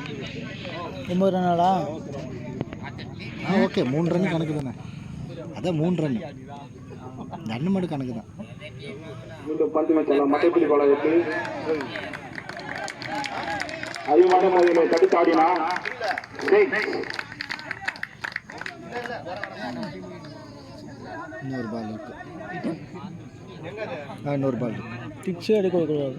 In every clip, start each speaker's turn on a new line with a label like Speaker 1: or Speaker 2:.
Speaker 1: 9 ரன்னாடா?
Speaker 2: Okay 3 run கணக்கு தானே. அதான் 3 ரன் ரன் மட்டும் கணக்கு தான்.
Speaker 3: மீண்டும் பந்து வச்சலாம் மட்டைப்பிடி பாளையத்து அதிகமான முறையிலே தடுத்து ஆடினா
Speaker 2: இன்னொரு பால் இருக்கு. இன்னொரு பால்
Speaker 1: பிக்ஸே எடுக்கக்கூடாது.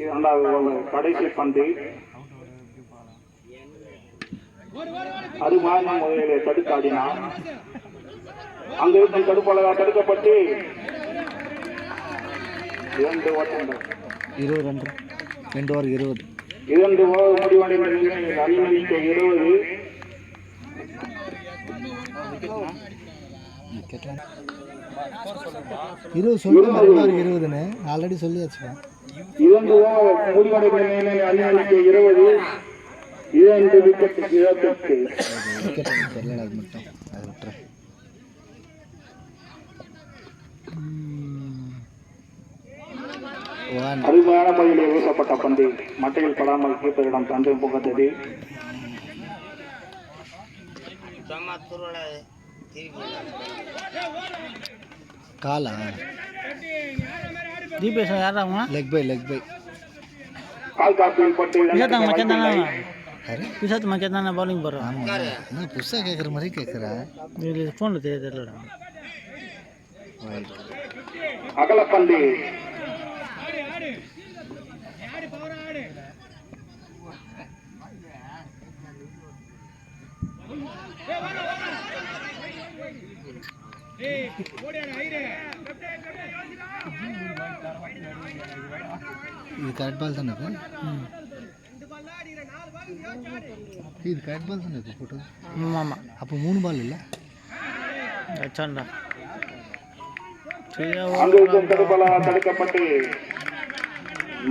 Speaker 3: இரண்டாவது கடைசி பந்து அதிகமான முறையிலே தடுத்து ஆடினா அங்கிருக்கும் தடுப்பாளரால் தடுக்கப்பட்டு 2 ஓட்டங்கள்
Speaker 2: 20 ரன் 2 ஓவர் 20
Speaker 3: 2 ஓவர் முடிவடைந்த நிலையில் அணிமணிக்கு 20
Speaker 2: சொல்லுன்னு ஆல்ரெடி சொல்லியாச்சு.
Speaker 3: 2 ஓவர் முடிவடைந்த நிலையில் அணிமணிக்கு 20 2 விக்கெட் இழப்பிற்கு
Speaker 2: தெரியல. அது மட்டும் அது விட்டுறேன்.
Speaker 3: அருமையான முறையில் வீசப்பட்ட பந்து மட்டையில் படாமல் கீப்பரிடம் தந்தை புகழ்ந்தது.
Speaker 2: காலா
Speaker 1: தீபேஷ் யாராங்க?
Speaker 2: லெக் பை
Speaker 3: கால் காப்பில் பட்டு
Speaker 1: பிசாத்து மச்சம் தானே பவுலிங் போடுறான்.
Speaker 2: நான் புதுசாக கேட்குற மாதிரி கேட்குறேன்.
Speaker 1: இது ஃபோனில் தெரியல.
Speaker 3: அகலப்பந்து
Speaker 2: இது கரெக்ட் பால் தானே? இது கரெக்ட் பால் தானே போட்டது?
Speaker 1: ஆமாம்.
Speaker 2: அப்போ 3 பால் இல்லை
Speaker 1: வச்சாண்டா.
Speaker 3: தடுக்கப்பட்டு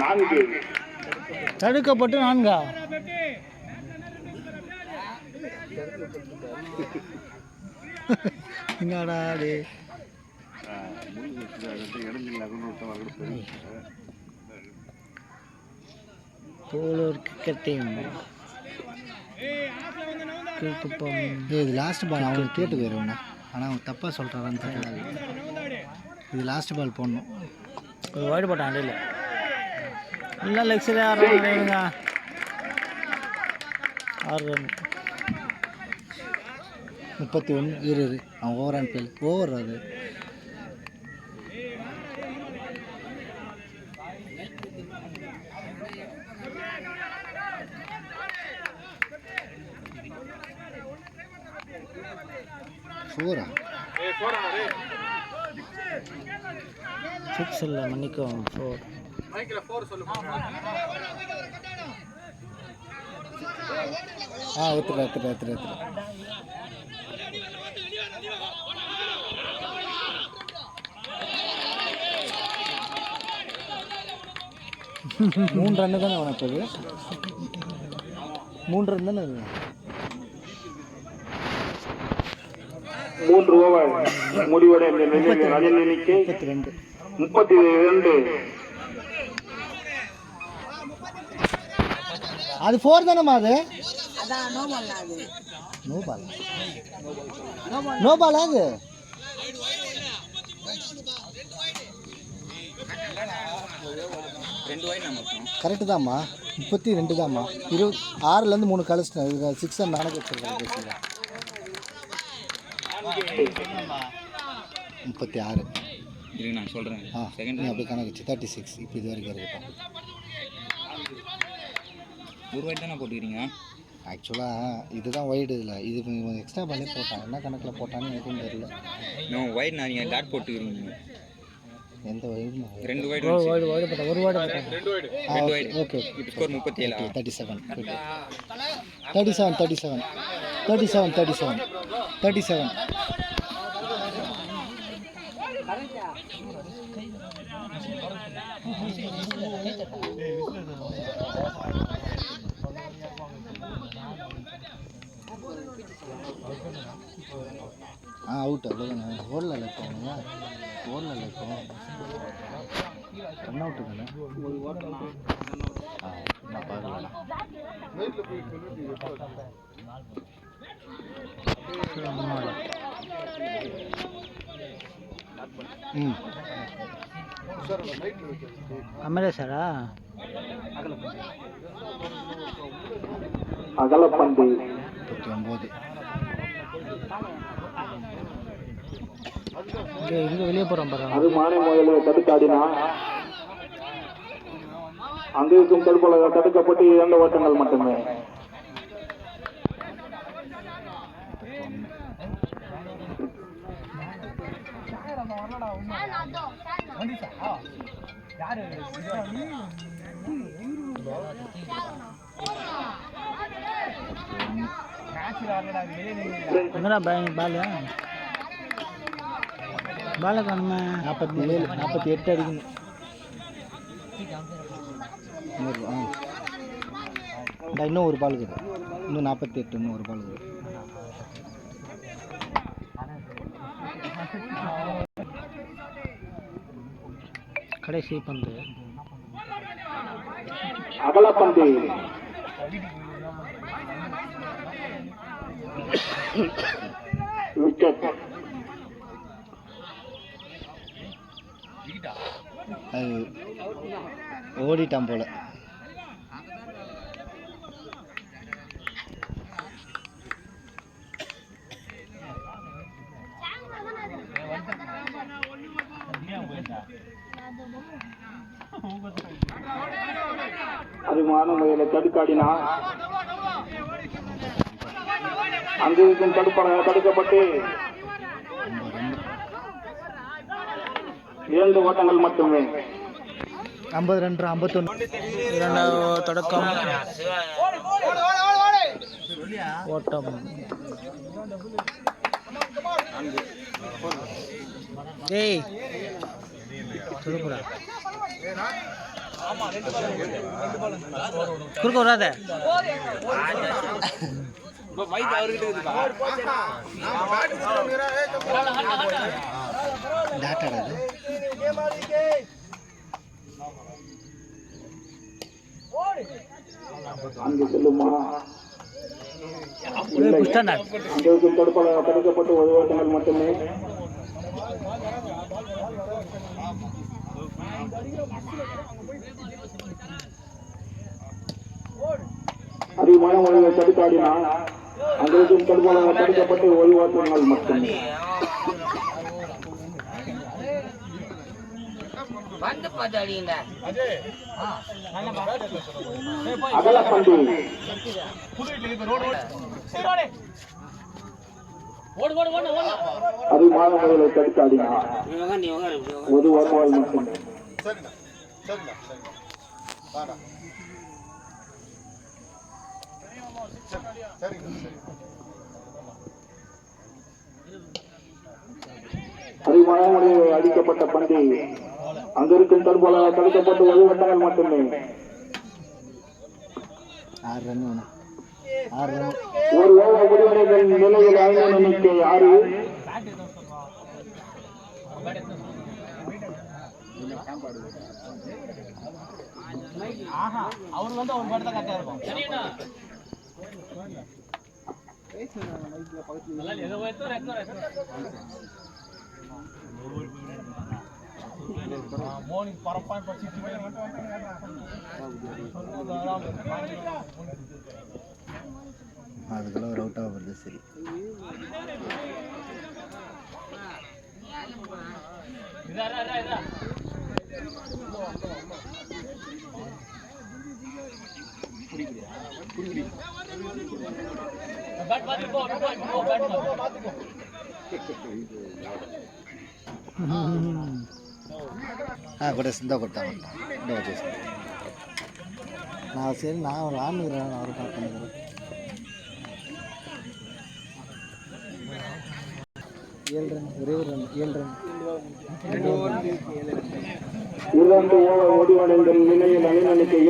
Speaker 3: 4
Speaker 1: தடுக்கப்பட்டு 4 என்னடா டே போலர் கிரிக்கெட் டீம்.
Speaker 2: இது லாஸ்ட் பால் அவங்களுக்கு கேட்டு போயிடுவேண்ணா. ஆனால் அவங்க தப்பாக சொல்கிறாரான்னு தெரியல. இது லாஸ்ட் பால் போடணும்.
Speaker 1: வைடு போட்டான் அடையில இல்லை லெக்ஸில் ஆடுறாங்க. 6 ரன்
Speaker 2: 31 20 அவன் ஓவர் அண்ட் பேல் ஓவர். அது ஃபோரா
Speaker 1: 6 இல்லை மன்னிக்கவும் 4.
Speaker 2: எத்துற 3 ரன்னு தானே உனக்கு? 3 ரன் தானே அது.
Speaker 3: 3 ஓவர் முடிவடைந்த நிலையில் ரன் எண்ணிக்கை 32.
Speaker 2: அது 4 தானேம்மா? அது நோ பால் அது. கரெக்டு தான்மா. 32 தான்மா. 26லேருந்து 3 கழிச்சிட்டேன். 6 ரன் கணக்கு வச்சிருக்கேன். 36
Speaker 4: நான் சொல்கிறேன்.
Speaker 2: அப்படி கணக்கு வச்சு 36. இப்போ இது வரைக்கும் இருக்கட்டும்.
Speaker 4: ஒரு வைட் தானே போட்டுக்கிறீங்க?
Speaker 2: ஆக்சுவலாக இதுதான் ஒயிடு. இதில் இது எக்ஸ்ட்ரா பண்ணி போட்டான். என்ன கணக்கில் போட்டான்னு எனக்கும் தெரியல.
Speaker 4: நான் ஒயிட் நான் நீங்கள் டாட் போட்டுக்கிறீங்க.
Speaker 2: எந்த ஒயிடு?
Speaker 4: 2 வைட்
Speaker 1: ஒரு வைடு போட்டேன்.
Speaker 2: ஓகே.
Speaker 4: ஸ்கோர் 37.
Speaker 2: 37 37 37 37 37 37. அவுட் அவ்வளோதானே. ஓடல இப்போ அவனுங்க, ஓடல இப்போ ரன் அவுட்டு தானே. நான் பார்க்கலண்ணா.
Speaker 1: அமரேஷரா
Speaker 3: அகலப்பந்து
Speaker 2: 39.
Speaker 1: இங்கே வெளியே போகிறோம் பாரு.
Speaker 3: அது மானை முதலை தடுத்தாடினா அங்கிருக்கும் தடுப்பாளர்கள் தடுக்கப்பட்டு 2 ஓட்டங்கள் மட்டுமே.
Speaker 1: எங்கடா பாலு பாலை காணுமே.
Speaker 2: 47 48 அடிக்கணும். இன்னும் ஒரு பால் இருக்குது. இன்னும் 48, இன்னும் ஒரு பால் இருக்குது.
Speaker 1: கடைசி பந்து
Speaker 3: அகலப்பந்து விக்கெட்.
Speaker 2: அது ஓடிட்டான் போல.
Speaker 3: அது மானை முதலை தடுக்காடினா அங்கிருக்கும் தடுப்பாளர்கள் தடுக்கப்பட்டு 2 ஓட்டங்கள் மட்டுமே.
Speaker 2: 50 ரன் 51.
Speaker 1: இரண்டாவது தொடக்கம் ஓட்டம். ஏய் சொல்லுடா, குறுக்க வராத.
Speaker 3: அங்கு செல்லுமா
Speaker 1: புஷ்டாண்டா.
Speaker 3: அங்கிருக்கும் தடுப்பாளர்கள் தடுக்கப்பட்டு 1 ஓட்டங்கள் மட்டுமே. அதிகமான முறையில் தடுக்காடினா அங்கிருக்கும் தடுப்பாளர்கள் தடுக்கப்பட்டு 1 ஓட்டங்கள் மட்டுமே. அகலப்பந்து அதிகமான முறையில் தடுக்காடினா 1 ஓட்டங்கள் மட்டுமே. அதிகமான முறையில் அடிக்கப்பட்ட பந்து அங்கிருக்கும் தடுப்பாளர்கள் தடுக்கப்பட்டு 1 ஓட்டங்கள் மட்டுமே.
Speaker 2: 6 ரன் வேணும். 6 ரன்.
Speaker 3: ஒரு ஓவர் முடிவடைந்த நிலையில் 5 எண்ணிக்கை 6.
Speaker 2: அதுக்குள்ள ஒரு அவுட் ஆகுறது சரி. కూడా సిందా కొట్టాను వచ్చేసి నా సరే నా రానుகிறேன் அவர் பார்க்கணும். 7 ரன் ஒரே ஒரு ரன் 7 ரன்
Speaker 3: 2 ஓவர் முடிவடைந்த நிலையில் 5 எண்ணிக்கை